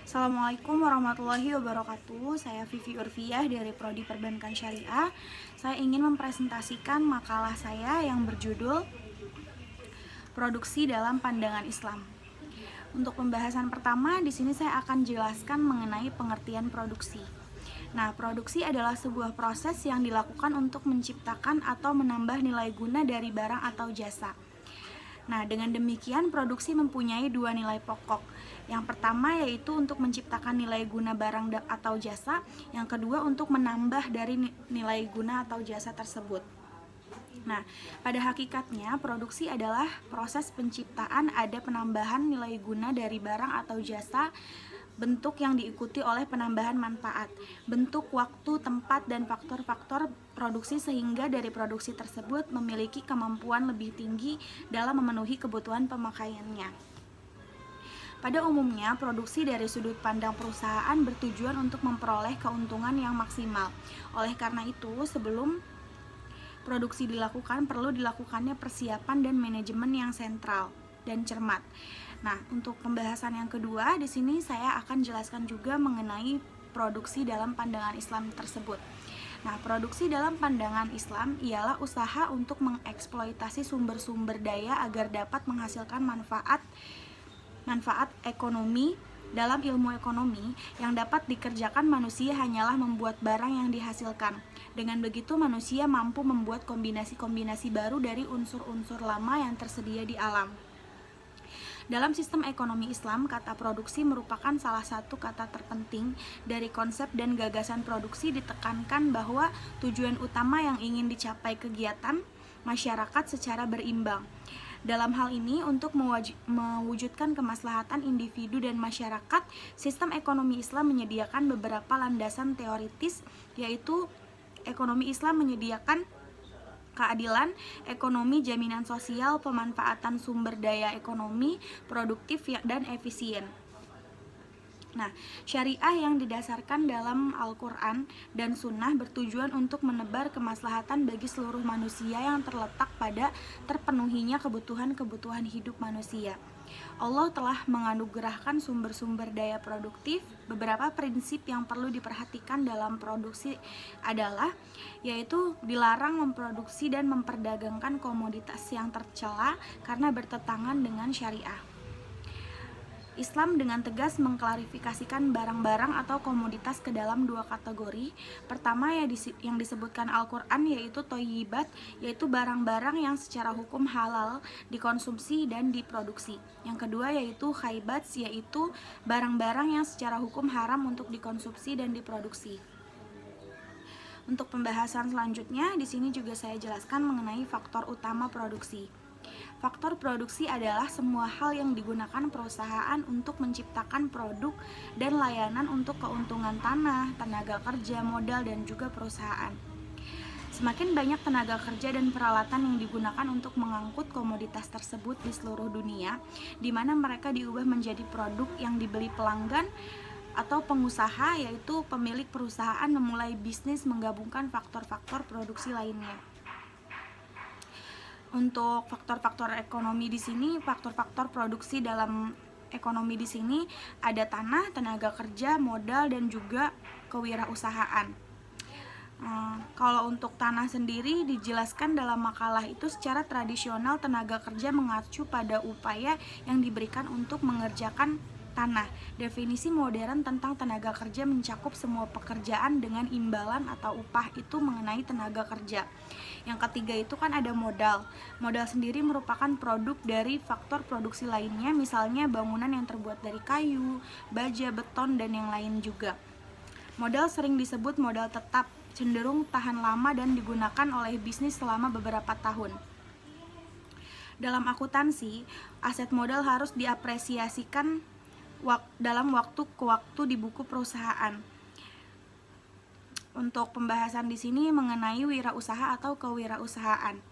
Assalamualaikum warahmatullahi wabarakatuh. Saya Vivi Urfiah dari Prodi Perbankan Syariah. Saya ingin mempresentasikan makalah saya yang berjudul Produksi dalam Pandangan Islam. Untuk pembahasan pertama, di sini saya akan jelaskan mengenai pengertian produksi. Nah, produksi adalah sebuah proses yang dilakukan untuk menciptakan atau menambah nilai guna dari barang atau jasa. Nah, dengan demikian produksi mempunyai dua nilai pokok. Yang pertama yaitu untuk menciptakan nilai guna barang atau jasa. Yang kedua untuk menambah dari nilai guna atau jasa tersebut. Nah, pada hakikatnya produksi adalah proses penciptaan ada penambahan nilai guna dari barang atau jasa, bentuk yang diikuti oleh penambahan manfaat, bentuk, waktu, tempat, dan faktor-faktor produksi sehingga dari produksi tersebut memiliki kemampuan lebih tinggi dalam memenuhi kebutuhan pemakaiannya. Pada umumnya, produksi dari sudut pandang perusahaan bertujuan untuk memperoleh keuntungan yang maksimal. Oleh karena itu, sebelum produksi dilakukan, perlu dilakukannya persiapan dan manajemen yang sentral dan cermat. Nah, untuk pembahasan yang kedua, di sini saya akan jelaskan juga mengenai produksi dalam pandangan Islam tersebut. Nah, produksi dalam pandangan Islam ialah usaha untuk mengeksploitasi sumber-sumber daya agar dapat menghasilkan manfaat ekonomi. Dalam ilmu ekonomi, yang dapat dikerjakan manusia hanyalah membuat barang yang dihasilkan. Dengan begitu, manusia mampu membuat kombinasi-kombinasi baru dari unsur-unsur lama yang tersedia di alam. Dalam sistem ekonomi Islam, kata produksi merupakan salah satu kata terpenting. Dari konsep dan gagasan produksi ditekankan bahwa tujuan utama yang ingin dicapai kegiatan masyarakat secara berimbang. Dalam hal ini, untuk mewujudkan kemaslahatan individu dan masyarakat, sistem ekonomi Islam menyediakan beberapa landasan teoritis, yaitu ekonomi Islam menyediakan keadilan ekonomi, jaminan sosial, pemanfaatan sumber daya ekonomi, produktif dan efisien. Nah, syariah yang didasarkan dalam Al-Quran dan Sunnah bertujuan untuk menebar kemaslahatan bagi seluruh manusia yang terletak pada terpenuhinya kebutuhan-kebutuhan hidup manusia. Allah telah menganugerahkan sumber-sumber daya produktif. Beberapa prinsip yang perlu diperhatikan dalam produksi adalah yaitu dilarang memproduksi dan memperdagangkan komoditas yang tercela karena bertentangan dengan syariah. Islam dengan tegas mengklarifikasikan barang-barang atau komoditas ke dalam dua kategori. Pertama yang disebutkan Al-Quran yaitu thayyibat, yaitu barang-barang yang secara hukum halal dikonsumsi dan diproduksi. Yang kedua yaitu khaibats, yaitu barang-barang yang secara hukum haram untuk dikonsumsi dan diproduksi. Untuk pembahasan selanjutnya, di sini juga saya jelaskan mengenai faktor utama produksi. Faktor produksi adalah semua hal yang digunakan perusahaan untuk menciptakan produk dan layanan untuk keuntungan tanah, tenaga kerja, modal, dan juga perusahaan. Semakin banyak tenaga kerja dan peralatan yang digunakan untuk mengangkut komoditas tersebut di seluruh dunia, di mana mereka diubah menjadi produk yang dibeli pelanggan atau pengusaha, yaitu pemilik perusahaan memulai bisnis menggabungkan faktor-faktor produksi lainnya. Untuk faktor-faktor ekonomi di sini, faktor-faktor produksi dalam ekonomi di sini ada tanah, tenaga kerja, modal, dan juga kewirausahaan. Kalau untuk tanah sendiri dijelaskan dalam makalah itu secara tradisional tenaga kerja mengacu pada upaya yang diberikan untuk mengerjakan tanah. Definisi modern tentang tenaga kerja mencakup semua pekerjaan dengan imbalan atau upah itu mengenai tenaga kerja. Yang ketiga itu kan ada modal. Modal sendiri merupakan produk dari faktor produksi lainnya, misalnya bangunan yang terbuat dari kayu, baja, beton, dan yang lain juga. Modal sering disebut modal tetap, cenderung tahan lama dan digunakan oleh bisnis selama beberapa tahun. Dalam akuntansi, aset modal harus diapresiasikan dalam waktu ke waktu di buku perusahaan. Untuk pembahasan di sini mengenai wirausaha atau kewirausahaan.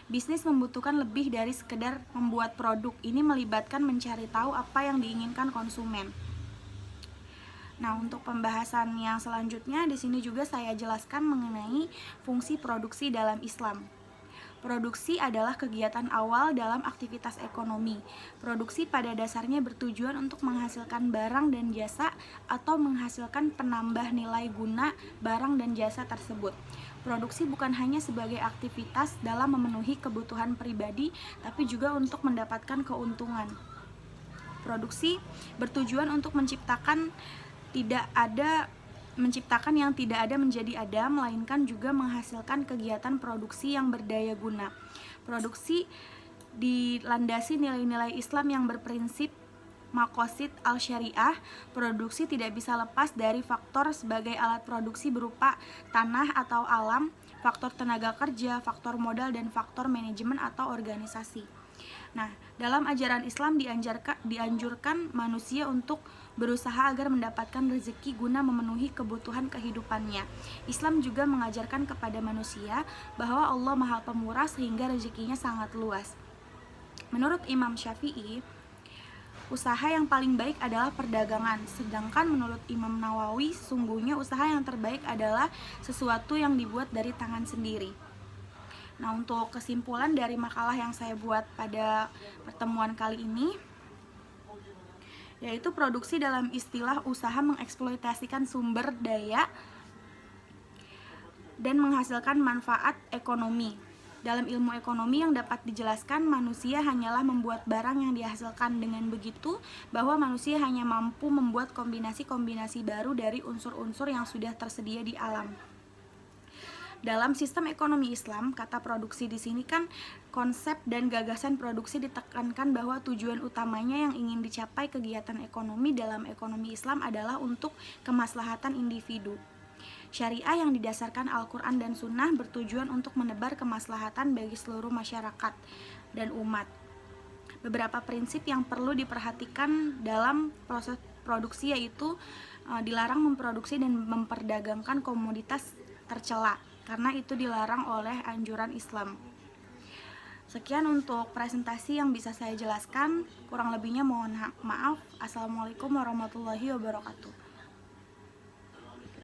Bisnis membutuhkan lebih dari sekedar membuat produk. Ini melibatkan mencari tahu apa yang diinginkan konsumen. Nah, untuk pembahasan yang selanjutnya di sini juga saya jelaskan mengenai fungsi produksi dalam Islam. Produksi adalah kegiatan awal dalam aktivitas ekonomi. Produksi pada dasarnya bertujuan untuk menghasilkan barang dan jasa atau menghasilkan penambah nilai guna barang dan jasa tersebut. Produksi bukan hanya sebagai aktivitas dalam memenuhi kebutuhan pribadi, tapi juga untuk mendapatkan keuntungan. Produksi bertujuan untuk menciptakan yang tidak ada menjadi ada, melainkan juga menghasilkan kegiatan produksi yang berdaya guna. Produksi dilandasi nilai-nilai Islam yang berprinsip maqasid al-syariah. Produksi tidak bisa lepas dari faktor sebagai alat produksi berupa tanah atau alam, faktor tenaga kerja, faktor modal, dan faktor manajemen atau organisasi. Nah, dalam ajaran Islam dianjurkan manusia untuk berusaha agar mendapatkan rezeki guna memenuhi kebutuhan kehidupannya. Islam juga mengajarkan kepada manusia bahwa Allah Maha Pemurah sehingga rezekinya sangat luas. Menurut Imam Syafi'i, usaha yang paling baik adalah perdagangan, sedangkan menurut Imam Nawawi, sesungguhnya usaha yang terbaik adalah sesuatu yang dibuat dari tangan sendiri. Nah, untuk kesimpulan dari makalah yang saya buat pada pertemuan kali ini, yaitu produksi dalam istilah usaha mengeksploitasikan sumber daya dan menghasilkan manfaat ekonomi. Dalam ilmu ekonomi yang dapat dijelaskan, manusia hanyalah membuat barang yang dihasilkan. Dengan begitu, bahwa manusia hanya mampu membuat kombinasi-kombinasi baru dari unsur-unsur yang sudah tersedia di alam. Dalam sistem ekonomi Islam, kata produksi di sini kan konsep dan gagasan produksi ditekankan bahwa tujuan utamanya yang ingin dicapai kegiatan ekonomi dalam ekonomi Islam adalah untuk kemaslahatan individu. Syariah yang didasarkan Al-Quran dan Sunnah bertujuan untuk menebar kemaslahatan bagi seluruh masyarakat dan umat. Beberapa prinsip yang perlu diperhatikan dalam proses produksi yaitu dilarang memproduksi dan memperdagangkan komoditas tercela, karena itu dilarang oleh anjuran Islam. Sekian untuk presentasi yang bisa saya jelaskan. Kurang lebihnya mohon maaf. Assalamualaikum warahmatullahi wabarakatuh.